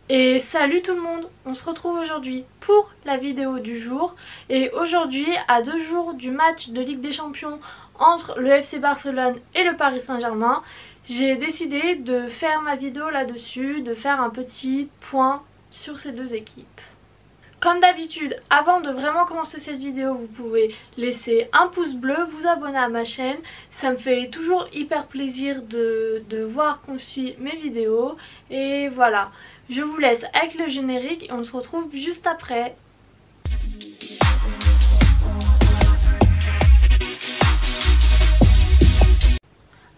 Et salut tout le monde, on se retrouve aujourd'hui pour la vidéo du jour. Et aujourd'hui, à 2 jours du match de Ligue des Champions entre le FC Barcelone et le Paris Saint-Germain, j'ai décidé de faire ma vidéo là-dessus, de faire un petit point sur ces deux équipes. Comme d'habitude, avant de vraiment commencer cette vidéo, vous pouvez laisser un pouce bleu, vous abonner à ma chaîne. Ça me fait toujours hyper plaisir de voir qu'on suit mes vidéos. Et voilà, je vous laisse avec le générique et on se retrouve juste après.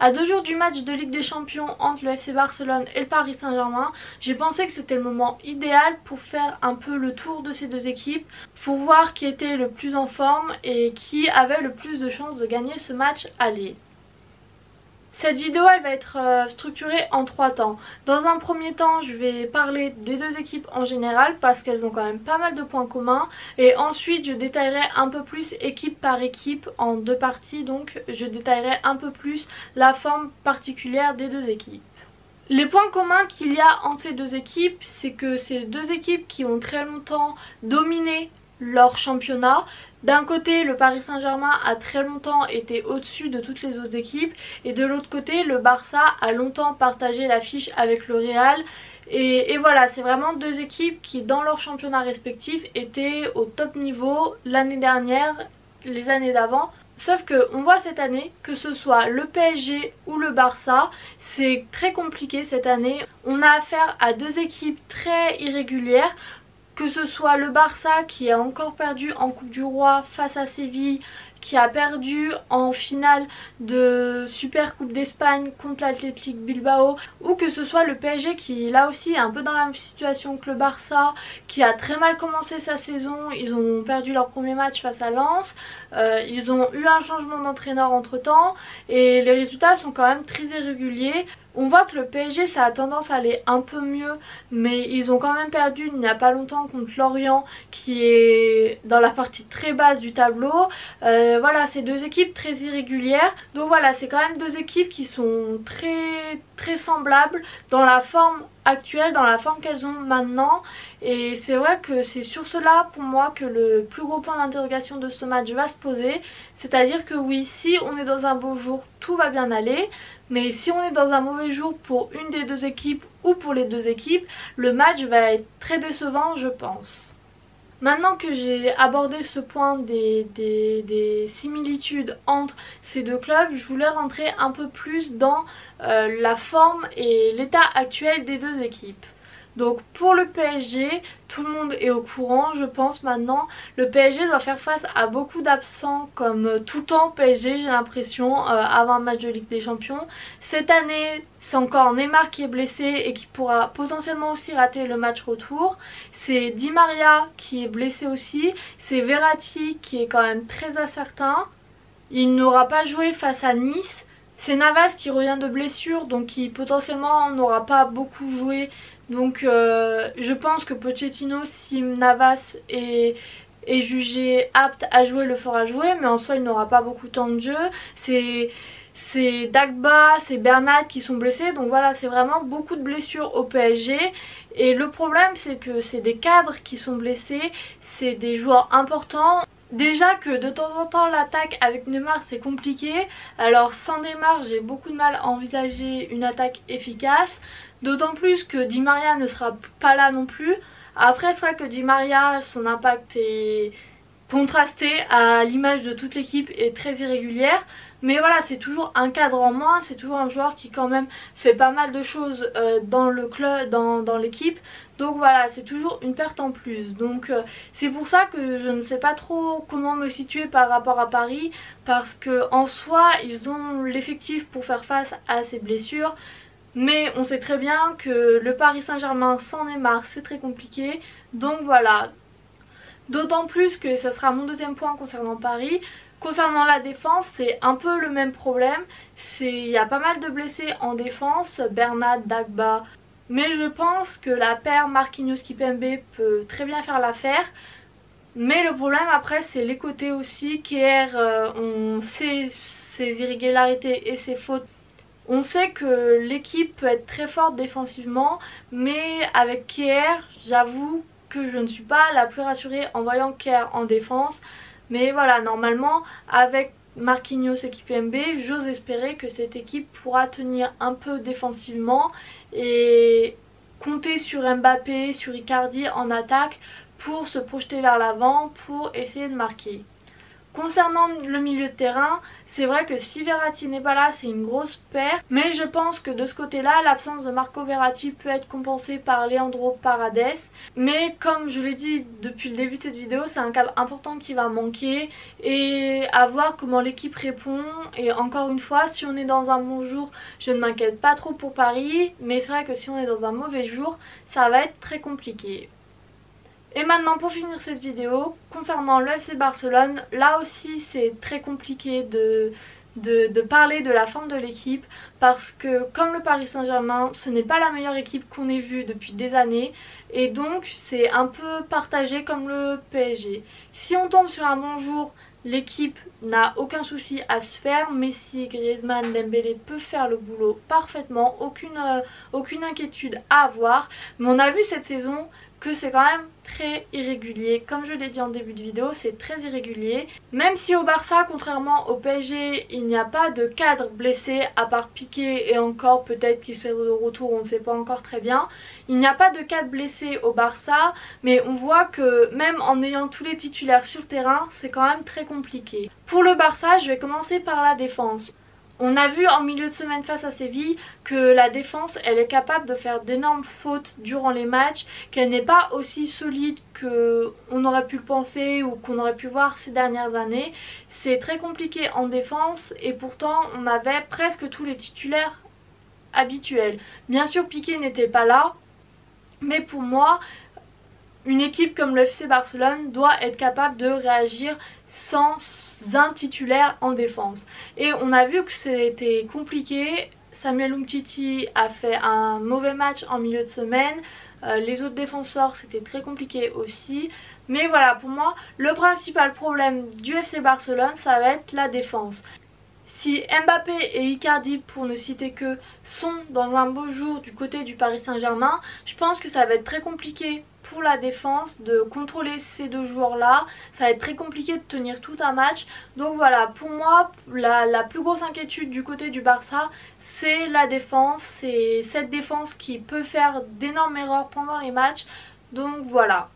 À 2 jours du match de Ligue des Champions entre le FC Barcelone et le Paris Saint-Germain, j'ai pensé que c'était le moment idéal pour faire un peu le tour de ces deux équipes, pour voir qui était le plus en forme et qui avait le plus de chances de gagner ce match aller. Cette vidéo elle va être structurée en 3 temps. Dans un premier temps, je vais parler des deux équipes en général parce qu'elles ont quand même pas mal de points communs. Et ensuite je détaillerai un peu plus équipe par équipe en 2 parties. Donc je détaillerai un peu plus la forme particulière des deux équipes. Les points communs qu'il y a entre ces deux équipes, c'est que c'est deux équipes qui ont très longtemps dominé leur championnat. D'un côté, le Paris Saint-Germain a très longtemps été au-dessus de toutes les autres équipes et de l'autre côté, le Barça a longtemps partagé l'affiche avec le Real. Et voilà, c'est vraiment deux équipes qui dans leur championnat respectif étaient au top niveau l'année dernière, les années d'avant. Sauf qu'on voit cette année, que ce soit le PSG ou le Barça, c'est très compliqué cette année. On a affaire à deux équipes très irrégulières. Que ce soit le Barça qui a encore perdu en Coupe du Roi face à Séville, qui a perdu en finale de Super Coupe d'Espagne contre l'Athletic Bilbao, ou que ce soit le PSG qui là aussi est un peu dans la même situation que le Barça, qui a très mal commencé sa saison. Ils ont perdu leur premier match face à Lens, ils ont eu un changement d'entraîneur entre temps et les résultats sont quand même très irréguliers. On voit que le PSG ça a tendance à aller un peu mieux, mais ils ont quand même perdu il n'y a pas longtemps contre Lorient qui est dans la partie très basse du tableau. Voilà, c'est deux équipes très irrégulières. Donc voilà, c'est quand même deux équipes qui sont très semblables dans la forme actuelle, dans la forme qu'elles ont maintenant. Et c'est vrai que c'est sur cela pour moi que le plus gros point d'interrogation de ce match va se poser. C'est-à-dire que oui, si on est dans un beau jour, tout va bien aller. Mais si on est dans un mauvais jour pour une des deux équipes ou pour les deux équipes, le match va être très décevant, je pense. Maintenant que j'ai abordé ce point des similitudes entre ces deux clubs, je voulais rentrer un peu plus dans la forme et l'état actuel des deux équipes. Donc pour le PSG, tout le monde est au courant, je pense maintenant. Le PSG doit faire face à beaucoup d'absents comme tout le temps PSG, j'ai l'impression, avant un match de Ligue des Champions. Cette année, c'est encore Neymar qui est blessé et qui pourra potentiellement aussi rater le match retour. C'est Di Maria qui est blessé aussi. C'est Verratti qui est quand même très incertain. Il n'aura pas joué face à Nice. C'est Navas qui revient de blessure, donc qui potentiellement n'aura pas beaucoup joué. Donc je pense que Pochettino, si Navas est jugé apte à jouer, le fera jouer, mais en soi il n'aura pas beaucoup de temps de jeu. C'est Dagba, c'est Bernat qui sont blessés, donc voilà, c'est vraiment beaucoup de blessures au PSG. Et le problème c'est que c'est des cadres qui sont blessés, c'est des joueurs importants. Déjà que de temps en temps l'attaque avec Neymar c'est compliqué, alors sans Neymar j'ai beaucoup de mal à envisager une attaque efficace. D'autant plus que Di Maria ne sera pas là non plus. Après c'est vrai que Di Maria, son impact est contrasté à l'image de toute l'équipe et très irrégulière. Mais voilà, c'est toujours un cadre en moins, c'est toujours un joueur qui quand même fait pas mal de choses dans le club, dans l'équipe. Donc voilà, c'est toujours une perte en plus. Donc c'est pour ça que je ne sais pas trop comment me situer par rapport à Paris. Parce que en soi, ils ont l'effectif pour faire face à ces blessures. Mais on sait très bien que le Paris Saint-Germain sans Neymar c'est très compliqué. Donc voilà. D'autant plus que ce sera mon deuxième point concernant Paris. Concernant la défense, c'est un peu le même problème. Il y a pas mal de blessés en défense, Bernat, Dagba. Mais je pense que la paire Marquinhos-Kimpembe peut très bien faire l'affaire. Mais le problème après c'est les côtés aussi. Kier, on sait ses irrégularités et ses fautes On sait que l'équipe peut être très forte défensivement, mais avec Kjaer, j'avoue que je ne suis pas la plus rassurée en voyant Kjaer en défense. Mais voilà, normalement, avec Marquinhos et Kimpembe, j'ose espérer que cette équipe pourra tenir un peu défensivement et compter sur Mbappé, sur Icardi en attaque pour se projeter vers l'avant, pour essayer de marquer. Concernant le milieu de terrain, c'est vrai que si Verratti n'est pas là, c'est une grosse perte. Mais je pense que de ce côté-là, l'absence de Marco Verratti peut être compensée par Leandro Paredes. Mais comme je l'ai dit depuis le début de cette vidéo, c'est un cadre important qui va manquer. Et à voir comment l'équipe répond. Et encore une fois, si on est dans un bon jour, je ne m'inquiète pas trop pour Paris. Mais c'est vrai que si on est dans un mauvais jour, ça va être très compliqué. Et maintenant pour finir cette vidéo, concernant le FC Barcelone, là aussi c'est très compliqué de parler de la forme de l'équipe parce que comme le Paris Saint-Germain, ce n'est pas la meilleure équipe qu'on ait vue depuis des années et donc c'est un peu partagé comme le PSG. Si on tombe sur un bon jour, l'équipe n'a aucun souci à se faire. Messi, Griezmann, Dembélé peuvent faire le boulot parfaitement, aucune inquiétude à avoir. Mais on a vu cette saison que c'est quand même très irrégulier. Comme je l'ai dit en début de vidéo, c'est très irrégulier. Même si au Barça, contrairement au PSG, il n'y a pas de cadre blessé à part Piqué et encore peut-être qu'il sera de retour, on ne sait pas encore très bien. Il n'y a pas de cadre blessé au Barça, mais on voit que même en ayant tous les titulaires sur le terrain, c'est quand même très compliqué. Pour le Barça, je vais commencer par la défense. On a vu en milieu de semaine face à Séville que la défense elle est capable de faire d'énormes fautes durant les matchs, qu'elle n'est pas aussi solide qu'on aurait pu le penser ou qu'on aurait pu voir ces dernières années. C'est très compliqué en défense et pourtant on avait presque tous les titulaires habituels. Bien sûr Piqué n'était pas là, mais pour moi une équipe comme le FC Barcelone doit être capable de réagir sans un titulaire en défense. Et on a vu que c'était compliqué. Samuel Umtiti a fait un mauvais match en milieu de semaine. Les autres défenseurs c'était très compliqué aussi. Mais voilà, pour moi le principal problème du FC Barcelone ça va être la défense. Si Mbappé et Icardi, pour ne citer que, sont dans un beau jour du côté du Paris Saint-Germain, je pense que ça va être très compliqué pour la défense de contrôler ces deux joueurs-là. Ça va être très compliqué de tenir tout un match. Donc voilà, pour moi, la plus grosse inquiétude du côté du Barça, c'est la défense. C'est cette défense qui peut faire d'énormes erreurs pendant les matchs. Donc voilà.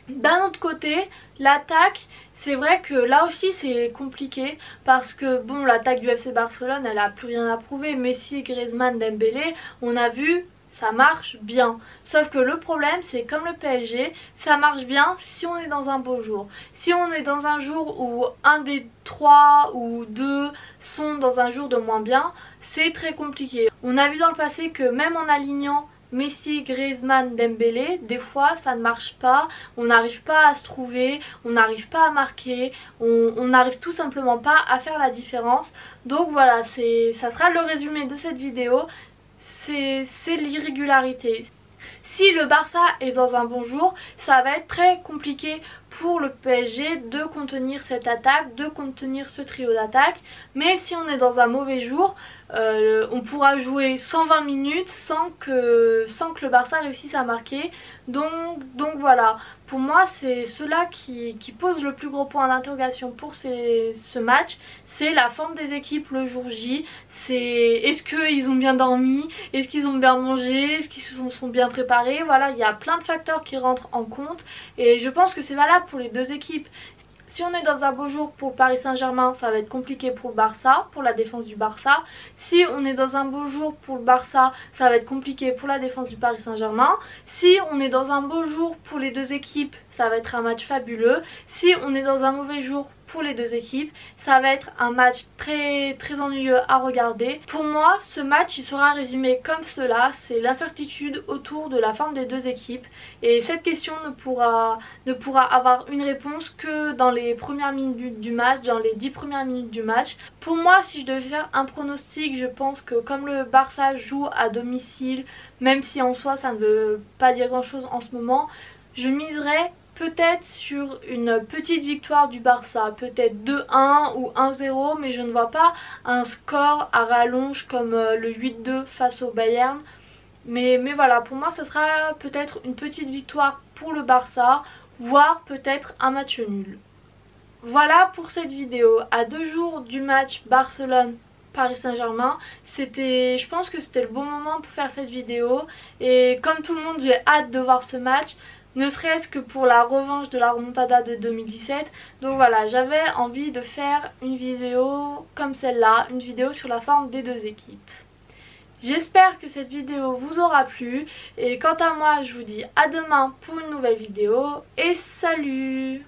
D'un autre côté, l'attaque, c'est vrai que là aussi c'est compliqué parce que bon, l'attaque du FC Barcelone elle a plus rien à prouver. Messi, Griezmann, Dembélé, on a vu, ça marche bien. Sauf que le problème c'est comme le PSG, ça marche bien si on est dans un beau jour. Si on est dans un jour où un des trois ou deux sont dans un jour de moins bien, c'est très compliqué. On a vu dans le passé que même en alignant Messi, Griezmann, Dembélé, des fois ça ne marche pas, on n'arrive pas à se trouver, on n'arrive pas à marquer, on n'arrive tout simplement pas à faire la différence. Donc voilà, ça sera le résumé de cette vidéo, c'est l'irrégularité. Si le Barça est dans un bon jour, ça va être très compliqué pour le PSG de contenir cette attaque, de contenir ce trio d'attaque. Mais si on est dans un mauvais jour, on pourra jouer 120 minutes sans que le Barça réussisse à marquer. Donc voilà, pour moi c'est cela qui pose le plus gros point d'interrogation pour ce match. C'est la forme des équipes le jour J. C'est est-ce qu'ils ont bien dormi, est-ce qu'ils ont bien mangé, est-ce qu'ils se sont bien préparés. Voilà, il y a plein de facteurs qui rentrent en compte et je pense que c'est valable pour les deux équipes. Si on est dans un beau jour pour Paris Saint-Germain, ça va être compliqué pour le Barça, pour la défense du Barça. Si on est dans un beau jour pour le Barça, ça va être compliqué pour la défense du Paris Saint-Germain. Si on est dans un beau jour pour les deux équipes, ça va être un match fabuleux. Si on est dans un mauvais jour pour les deux équipes, ça va être un match très ennuyeux à regarder. Pour moi, ce match il sera résumé comme cela, c'est l'incertitude autour de la forme des deux équipes et cette question ne pourra avoir une réponse que dans les premières minutes du match, dans les 10 premières minutes du match. Pour moi, si je devais faire un pronostic, je pense que comme le Barça joue à domicile, même si en soi ça ne veut pas dire grand chose en ce moment, je miserais peut-être sur une petite victoire du Barça, peut-être 2-1 ou 1-0, mais je ne vois pas un score à rallonge comme le 8-2 face au Bayern. Mais voilà, pour moi ce sera peut-être une petite victoire pour le Barça, voire peut-être un match nul. Voilà pour cette vidéo. À 2 jours du match Barcelone-Paris Saint-Germain, je pense que c'était le bon moment pour faire cette vidéo. Et comme tout le monde, j'ai hâte de voir ce match, ne serait-ce que pour la revanche de la remontada de 2017. Donc voilà, j'avais envie de faire une vidéo comme celle-là, une vidéo sur la forme des deux équipes. J'espère que cette vidéo vous aura plu et quant à moi je vous dis à demain pour une nouvelle vidéo et salut!